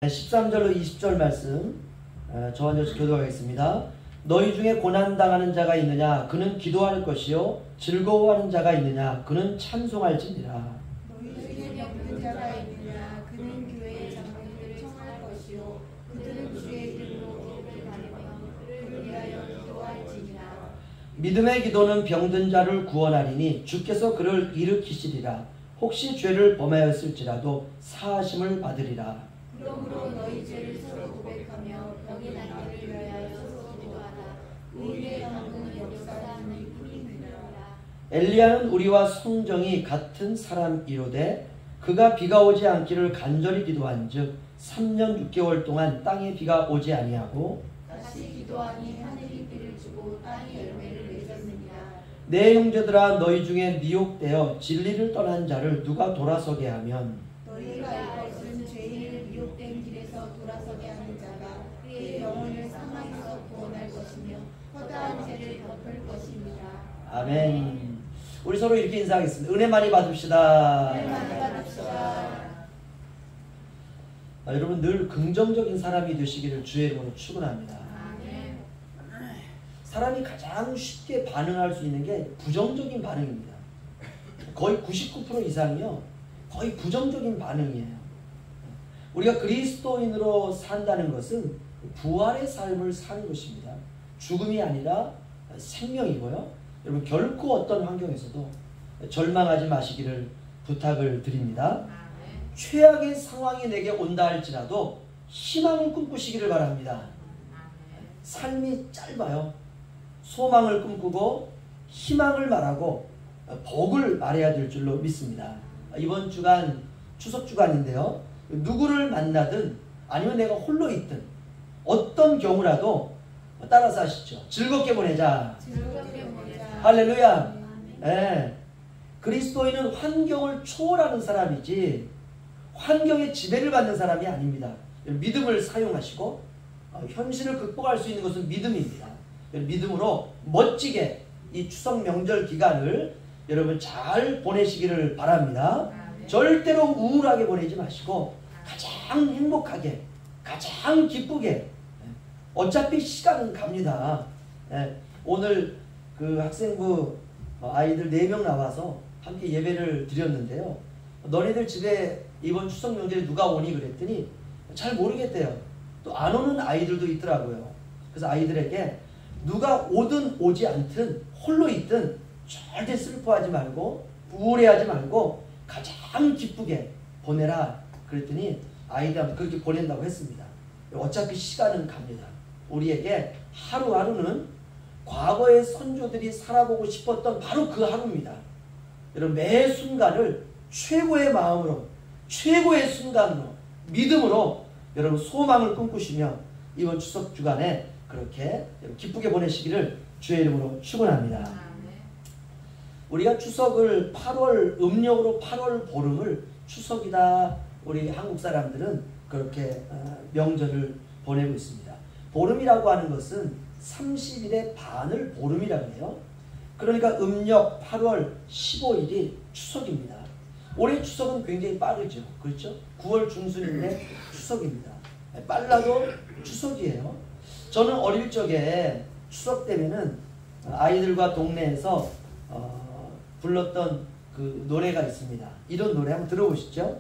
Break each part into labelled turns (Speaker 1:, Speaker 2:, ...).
Speaker 1: 13절로 20절 말씀 저와 여러분 교도하겠습니다. 너희 중에 고난당하는 자가 있느냐 그는 기도할 것이요 즐거워하는 자가 있느냐 그는 찬송할지니라.
Speaker 2: 너희 중에 병든 자가 있느냐 그는 교회의 장로들을 청할 것이요 그들은 주의 이름으로 기도를 받으며 그를 위하여 기도할지니라.
Speaker 1: 믿음의 기도는 병든 자를 구원하리니 주께서 그를 일으키시리라. 혹시 죄를 범하였을지라도 사하심을 받으리라.
Speaker 2: 그러므로 너희 죄를 서로 고백하며 병이 낫기를 위하여 서로 기도하라. 의인의 병은 역사하는 뿐이니라.
Speaker 1: 엘리야는 우리와 성정이 같은 사람이로되 그가 비가 오지 않기를 간절히 기도한즉 3년 6개월 동안 땅에 비가 오지 아니하고
Speaker 2: 다시 기도하니 하늘이 비를 주고 땅이 열매를 맺었느니라.
Speaker 1: 내 형제들아 너희 중에 미혹되어 진리를 떠난 자를 누가 돌아서게 하면
Speaker 2: 너희가 알 것은 죄인을 미혹된 길에서 돌아서게 하는 자가 그의 영혼을 사망에서 구원할 것이며 허다한 죄를 덮을 것입니다.
Speaker 1: 아멘. 우리 서로 이렇게 인사하겠습니다. 은혜 많이 받읍시다.
Speaker 2: 은혜 많이 받읍시다.
Speaker 1: 여러분 늘 긍정적인 사람이 되시기를 주의 이름으로 축원합니다.
Speaker 2: 아멘.
Speaker 1: 사람이 가장 쉽게 반응할 수 있는 게 부정적인 반응입니다. 거의 99% 이상이요. 거의 부정적인 반응이에요. 우리가 그리스도인으로 산다는 것은 부활의 삶을 사는 것입니다. 죽음이 아니라 생명이고요. 여러분 결코 어떤 환경에서도 절망하지 마시기를 부탁을 드립니다. 최악의 상황이 내게 온다 할지라도 희망을 꿈꾸시기를 바랍니다. 삶이 짧아요. 소망을 꿈꾸고 희망을 말하고 복을 말해야 될 줄로 믿습니다. 이번 주간 추석 주간인데요. 누구를 만나든 아니면 내가 홀로 있든 어떤 경우라도 따라서 하시죠. 즐겁게 보내자.
Speaker 2: 즐겁게 보내자.
Speaker 1: 할렐루야. 네. 그리스도인은 환경을 초월하는 사람이지 환경의 지배를 받는 사람이 아닙니다. 믿음을 사용하시고 현실을 극복할 수 있는 것은 믿음입니다. 믿음으로 멋지게 이 추석 명절 기간을 여러분 잘 보내시기를 바랍니다. 절대로 우울하게 보내지 마시고 가장 행복하게 가장 기쁘게 어차피 시간은 갑니다. 오늘 그 학생부 아이들 4명 나와서 함께 예배를 드렸는데요. 너네들 집에 이번 추석 명절에 누가 오니 그랬더니 잘 모르겠대요. 또 안 오는 아이들도 있더라고요. 그래서 아이들에게 누가 오든 오지 않든 홀로 있든 절대 슬퍼하지 말고 우울해하지 말고 가장 기쁘게 보내라 그랬더니 아이들한테 그렇게 보낸다고 했습니다. 어차피 시간은 갑니다. 우리에게 하루하루는 과거의 선조들이 살아보고 싶었던 바로 그 하루입니다. 여러분 매 순간을 최고의 마음으로 최고의 순간으로 믿음으로 여러분 소망을 꿈꾸시며 이번 추석 주간에 그렇게 기쁘게 보내시기를 주의 이름으로 축원합니다. 우리가 추석을 8월 음력으로 8월 보름을 추석이다 우리 한국 사람들은 그렇게 명절을 보내고 있습니다. 보름이라고 하는 것은 30일의 반을 보름이라고 해요. 그러니까 음력 8월 15일이 추석입니다. 올해 추석은 굉장히 빠르죠. 그렇죠? 9월 중순인데 추석입니다. 빨라도 추석이에요. 저는 어릴 적에 추석 때면은 아이들과 동네에서 불렀던 그 노래가 있습니다. 이런 노래 한번 들어보시죠.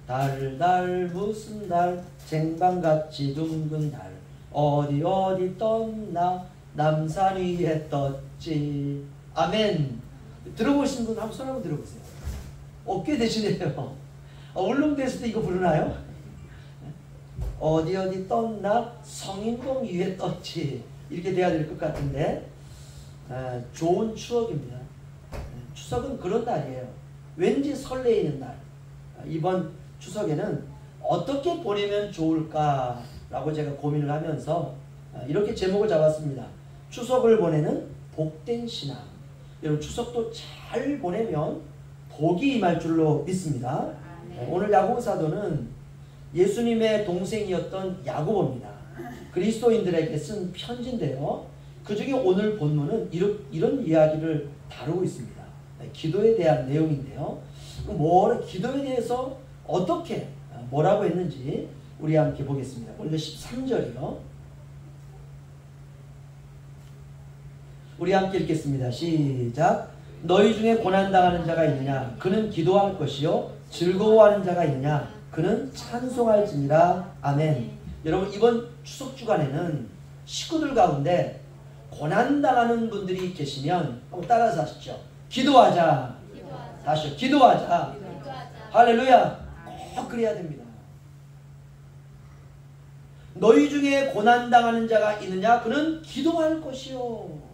Speaker 1: 달 무슨 달 쟁반같이 둥근 달 어디 떴나 남산 위에 떴지. 아멘. 들어보신 분 한번 손 한번 들어보세요. 꽤 되시네요. 울릉도에서 도 이거 부르나요? 어디 떴나 성인봉 위에 떴지. 이렇게 돼야 될 것 같은데 좋은 추억입니다. 추석은 그런 날이에요. 왠지 설레이는 날. 이번 추석에는 어떻게 보내면 좋을까라고 제가 고민을 하면서 이렇게 제목을 잡았습니다. 추석을 보내는 복된 신앙. 여러분 추석도 잘 보내면 복이 임할 줄로 믿습니다. 오늘 야고보 사도는 예수님의 동생이었던 야고보입니다. 그리스도인들에게 쓴 편지인데요. 그 중에 오늘 본문은 이런 이야기를 다루고 있습니다. 기도에 대한 내용인데요. 기도에 대해서 어떻게 뭐라고 했는지 우리 함께 보겠습니다. 먼저 13절이요. 우리 함께 읽겠습니다. 시작. 너희 중에 고난당하는 자가 있느냐? 그는 기도할 것이요. 즐거워하는 자가 있느냐? 그는 찬송할지니라. 아멘. 여러분, 이번 추석 주간에는 식구들 가운데 고난당하는 분들이 계시면 한번 따라서 하십시오. 기도하자. 다시요. 기도하자. 할렐루야. 꼭 그래야 됩니다. 너희 중에 고난당하는 자가 있느냐? 그는 기도할 것이요.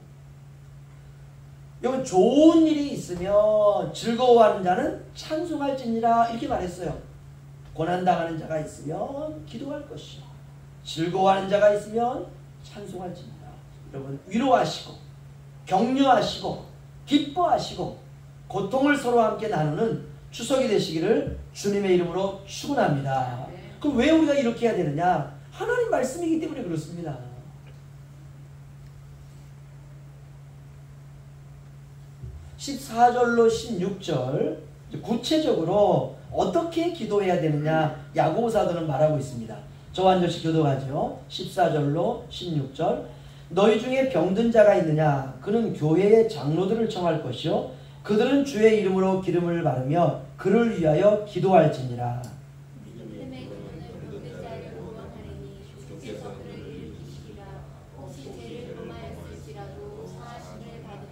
Speaker 1: 여러분, 좋은 일이 있으면 즐거워하는 자는 찬송할지니라 이렇게 말했어요. 고난당하는 자가 있으면 기도할 것이요. 즐거워하는 자가 있으면 찬송할지니라. 여러분, 위로하시고 격려하시고 기뻐하시고 고통을 서로 함께 나누는 추석이 되시기를 주님의 이름으로 축원합니다. 그럼 왜 우리가 이렇게 해야 되느냐? 하나님 말씀이기 때문에 그렇습니다. 14절로 16절 구체적으로 어떻게 기도해야 되느냐 야고보 사도는 말하고 있습니다. 저와 한 절씩 교독하죠. 14절로 16절. 너희 중에 병든 자가 있느냐? 그는 교회의 장로들을 청할 것이요 그들은 주의 이름으로 기름을 바르며 그를 위하여 기도할지니라.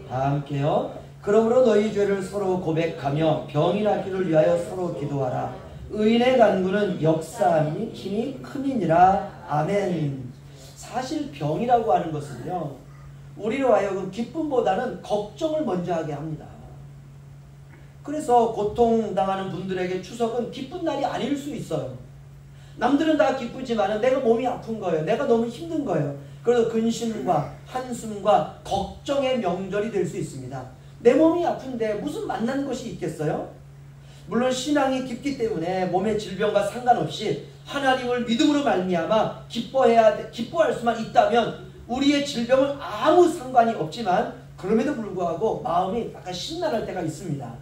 Speaker 1: 다 함께요. 그러므로 너희 죄를 서로 고백하며 병이 낫기를 위하여 서로 기도하라. 의인의 간구는 역사하니 힘이 크니니라. 아멘. 사실 병이라고 하는 것은요, 우리로 하여금 기쁨보다는 걱정을 먼저 하게 합니다. 그래서 고통당하는 분들에게 추석은 기쁜 날이 아닐 수 있어요. 남들은 다 기쁘지만 내가 몸이 아픈 거예요. 내가 너무 힘든 거예요. 그래서 근심과 한숨과 걱정의 명절이 될 수 있습니다. 내 몸이 아픈데 무슨 만난 것이 있겠어요? 물론 신앙이 깊기 때문에 몸의 질병과 상관없이 하나님을 믿음으로 말미암아 기뻐할 수만 있다면 우리의 질병은 아무 상관이 없지만 그럼에도 불구하고 마음이 약간 심란할 때가 있습니다.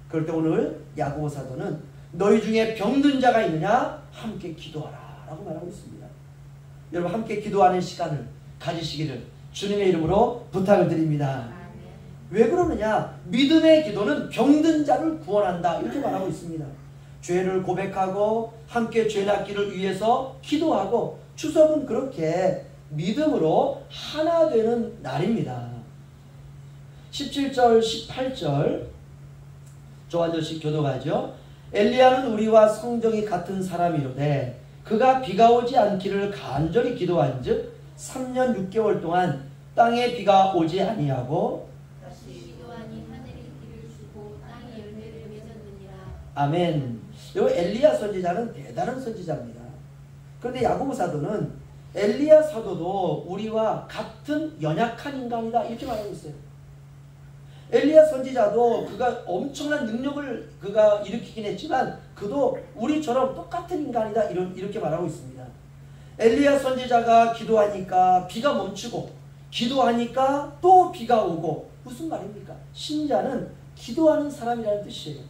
Speaker 1: 그럴 때 오늘 야고보 사도는 너희 중에 병든 자가 있느냐? 함께 기도하라 라고 말하고 있습니다. 여러분, 함께 기도하는 시간을 가지시기를 주님의 이름으로 부탁을 드립니다. 왜 그러느냐? 믿음의 기도는 병든 자를 구원한다 이렇게 말하고 있습니다. 죄를 고백하고 함께 죄 낫기를 위해서 기도하고 추석은 그렇게 믿음으로 하나 되는 날입니다. 17절 18절 저 한 절씩 교독하죠. 엘리야는 우리와 성정이 같은 사람이로되 그가 비가 오지 않기를 간절히 기도한즉 3년 6개월 동안 땅에 비가 오지 아니하고 아멘. 이 엘리야 선지자는 대단한 선지자입니다. 그런데 야고보 사도는 엘리야 사도도 우리와 같은 연약한 인간이다 이렇게 말하고 있어요. 엘리야 선지자도 그가 엄청난 능력을 그가 일으키긴 했지만 그도 우리처럼 똑같은 인간이다 이렇게 말하고 있습니다. 엘리야 선지자가 기도하니까 비가 멈추고 기도하니까 또 비가 오고 무슨 말입니까? 신자는 기도하는 사람이라는 뜻이에요.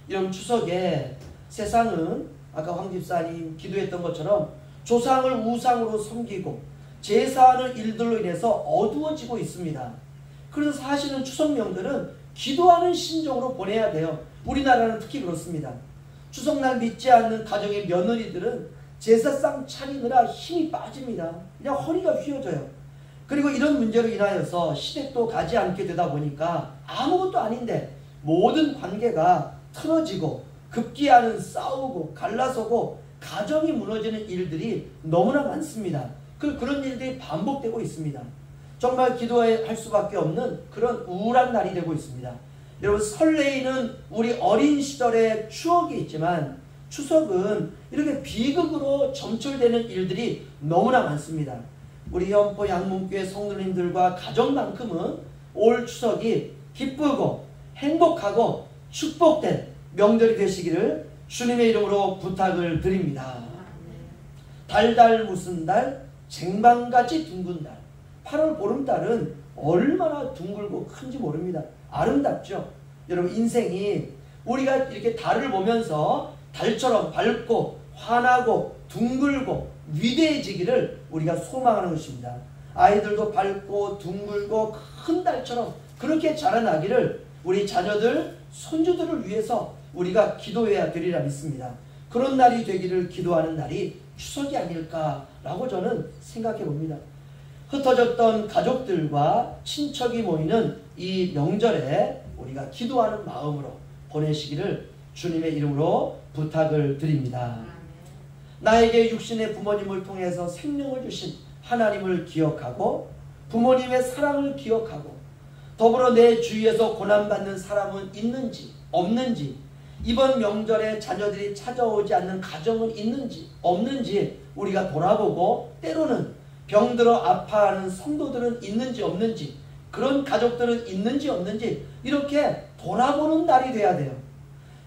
Speaker 1: 이런 추석에 세상은 아까 황 집사님 기도했던 것처럼 조상을 우상으로 섬기고 제사하는 일들로 인해서 어두워지고 있습니다. 그래서 사실은 추석 명절은 기도하는 심정으로 보내야 돼요. 우리나라는 특히 그렇습니다. 추석날 믿지 않는 가정의 며느리들은 제사상 차리느라 힘이 빠집니다. 그냥 허리가 휘어져요. 그리고 이런 문제로 인하여서 시댁도 가지 않게 되다 보니까 아무것도 아닌데 모든 관계가 틀어지고 급기야는 싸우고 갈라서고 가정이 무너지는 일들이 너무나 많습니다. 그런 일들이 반복되고 있습니다. 정말 기도할 수밖에 없는 그런 우울한 날이 되고 있습니다. 여러분, 설레이는 우리 어린 시절의 추억이 있지만 추석은 이렇게 비극으로 점철되는 일들이 너무나 많습니다. 우리 현포 양문교회 성도님들과 가정만큼은 올 추석이 기쁘고 행복하고 축복된 명절이 되시기를 주님의 이름으로 부탁을 드립니다. 달달 무슨 달, 쟁반같이 둥근 달. 8월 보름달은 얼마나 둥글고 큰지 모릅니다. 아름답죠? 여러분, 인생이 우리가 이렇게 달을 보면서 달처럼 밝고 환하고 둥글고 위대해지기를 우리가 소망하는 것입니다. 아이들도 밝고 둥글고 큰 달처럼 그렇게 자라나기를 우리 자녀들, 손주들을 위해서 우리가 기도해야 되리라 믿습니다. 그런 날이 되기를 기도하는 날이 추석이 아닐까라고 저는 생각해 봅니다. 흩어졌던 가족들과 친척이 모이는 이 명절에 우리가 기도하는 마음으로 보내시기를 주님의 이름으로 부탁을 드립니다. 나에게 육신의 부모님을 통해서 생명을 주신 하나님을 기억하고 부모님의 사랑을 기억하고 더불어 내 주위에서 고난받는 사람은 있는지 없는지, 이번 명절에 자녀들이 찾아오지 않는 가정은 있는지 없는지 우리가 돌아보고, 때로는 병들어 아파하는 성도들은 있는지 없는지, 그런 가족들은 있는지 없는지 이렇게 돌아보는 날이 돼야 돼요.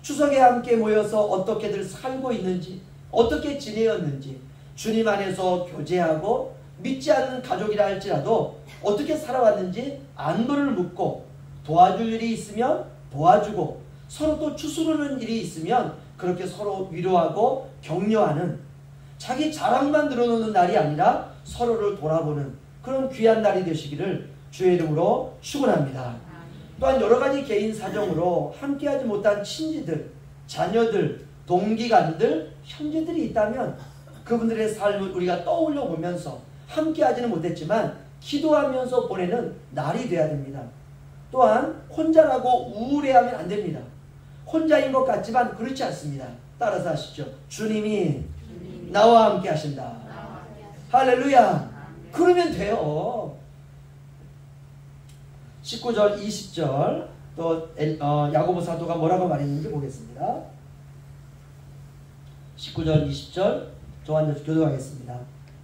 Speaker 1: 추석에 함께 모여서 어떻게들 살고 있는지, 어떻게 지내었는지, 주님 안에서 교제하고 믿지 않는 가족이라 할지라도 어떻게 살아왔는지 안부를 묻고, 도와줄 일이 있으면 도와주고, 서로 또 추스르는 일이 있으면 그렇게 서로 위로하고 격려하는, 자기 자랑만 늘어놓는 날이 아니라 서로를 돌아보는 그런 귀한 날이 되시기를 주의 이름으로 축원합니다. 또한 여러 가지 개인 사정으로 함께하지 못한 친지들, 자녀들, 동기간들, 형제들이 있다면 그분들의 삶을 우리가 떠올려 보면서 함께하지는 못했지만 기도하면서 보내는 날이 되어야 됩니다. 또한 혼자라고 우울해하면 안 됩니다. 혼자인 것 같지만 그렇지 않습니다. 따라서 하시죠. 주님이 나와 함께 하신다. 할렐루야. 그러면 돼요. 19절 20절 또 야고보 사도가 뭐라고 말했는지 보겠습니다. 19절 20절 저와 교도하겠습니다.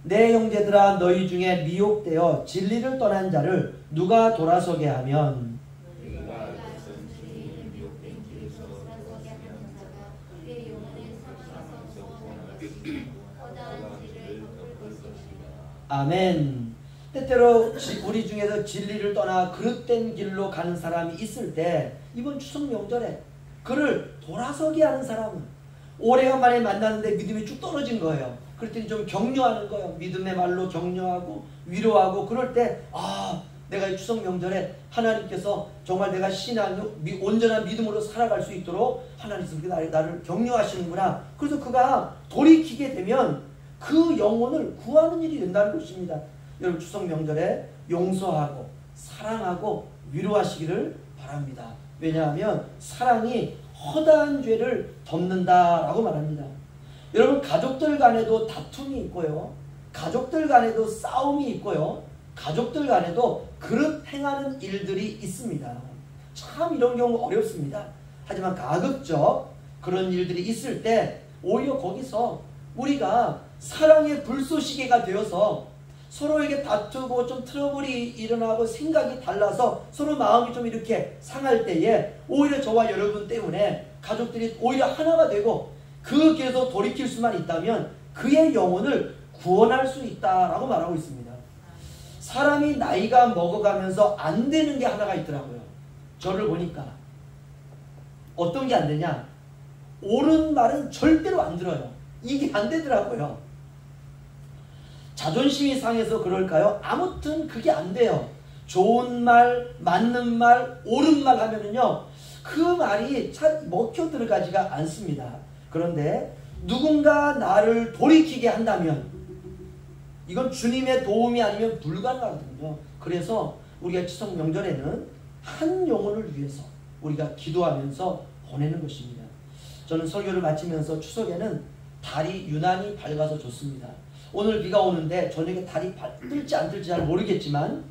Speaker 1: 내 형제들아, 너희 중에 미혹되어 진리를 떠난 자를 누가 돌아서게 하면 아멘. 때때로 우리 중에서 진리를 떠나 그릇된 길로 가는 사람이 있을 때 이번 추석 명절에 그를 돌아서게 하는 사람은, 오래간만에 만났는데 믿음이 쭉 떨어진 거예요. 그럴 때는 좀 격려하는 거예요. 믿음의 말로 격려하고 위로하고, 그럴 때 내가 이 추석 명절에 하나님께서 정말 내가 신앙이 온전한 믿음으로 살아갈 수 있도록 하나님께서 나를 격려하시는구나. 그래서 그가 돌이키게 되면 그 영혼을 구하는 일이 된다는 것입니다. 여러분, 추석 명절에 용서하고 사랑하고 위로하시기를 바랍니다. 왜냐하면 사랑이 허다한 죄를 덮는다라고 말합니다. 여러분, 가족들 간에도 다툼이 있고요, 가족들 간에도 싸움이 있고요, 가족들 간에도 그릇 행하는 일들이 있습니다. 참 이런 경우 어렵습니다. 하지만 가급적 그런 일들이 있을 때 오히려 거기서 우리가 사랑의 불쏘시개가 되어서 서로에게 다투고 좀 트러블이 일어나고 생각이 달라서 서로 마음이 좀 이렇게 상할 때에 오히려 저와 여러분 때문에 가족들이 오히려 하나가 되고 그 길에서 돌이킬 수만 있다면 그의 영혼을 구원할 수 있다라고 말하고 있습니다. 사람이 나이가 먹어가면서 안 되는 게 하나가 있더라고요. 저를 보니까 어떤 게 안 되냐, 옳은 말은 절대로 안 들어요. 이게 안 되더라고요. 자존심이 상해서 그럴까요? 아무튼 그게 안 돼요. 좋은 말, 맞는 말, 옳은 말 하면은요, 그 말이 잘 먹혀 들어가지가 않습니다. 그런데 누군가 나를 돌이키게 한다면 이건 주님의 도움이 아니면 불가능하거든요. 그래서 우리가 추석 명절에는 한 영혼을 위해서 우리가 기도하면서 보내는 것입니다. 저는 설교를 마치면서 추석에는 달이 유난히 밝아서 좋습니다. 오늘 비가 오는데 저녁에 달이 뜰지 안 뜰지 잘 모르겠지만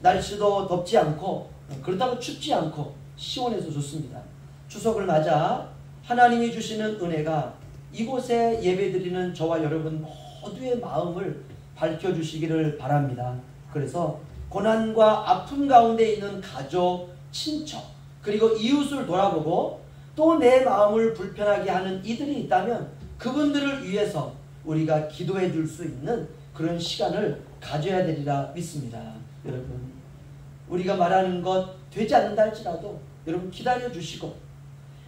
Speaker 1: 날씨도 덥지 않고 그렇다고 춥지 않고 시원해서 좋습니다. 추석을 맞아 하나님이 주시는 은혜가 이곳에 예배드리는 저와 여러분 모두의 마음을 밝혀주시기를 바랍니다. 그래서 고난과 아픔 가운데 있는 가족, 친척, 그리고 이웃을 돌아보고 또 내 마음을 불편하게 하는 이들이 있다면 그분들을 위해서 우리가 기도해 줄 수 있는 그런 시간을 가져야 되리라 믿습니다. 여러분, 우리가 말하는 것 되지 않는다 할지라도 여러분 기다려 주시고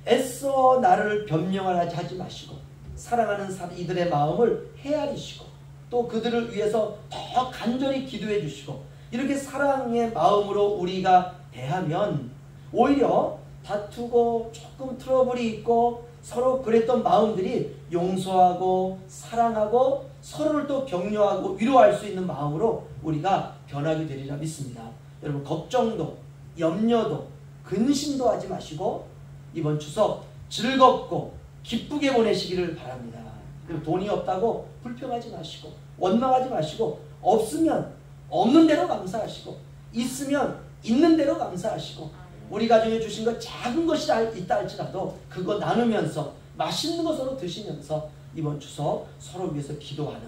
Speaker 1: 애써 나를 변명하지 마시고 사랑하는 이들의 마음을 헤아리시고 또 그들을 위해서 더 간절히 기도해 주시고 이렇게 사랑의 마음으로 우리가 대하면 오히려 다투고 조금 트러블이 있고 서로 그랬던 마음들이 용서하고 사랑하고 서로를 또 격려하고 위로할 수 있는 마음으로 우리가 변하게 되리라 믿습니다. 여러분 걱정도 염려도 근심도 하지 마시고 이번 추석 즐겁고 기쁘게 보내시기를 바랍니다. 그리고 돈이 없다고 불평하지 마시고 원망하지 마시고 없으면 없는 대로 감사하시고 있으면 있는 대로 감사하시고 우리 가정에 주신 것 작은 것이 있다 할지라도 그거 나누면서 맛있는 거 서로 드시면서 이번 추석 서로 위해서 기도하는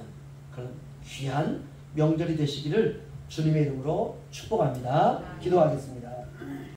Speaker 1: 그런 귀한 명절이 되시기를 주님의 이름으로 축복합니다. 기도하겠습니다.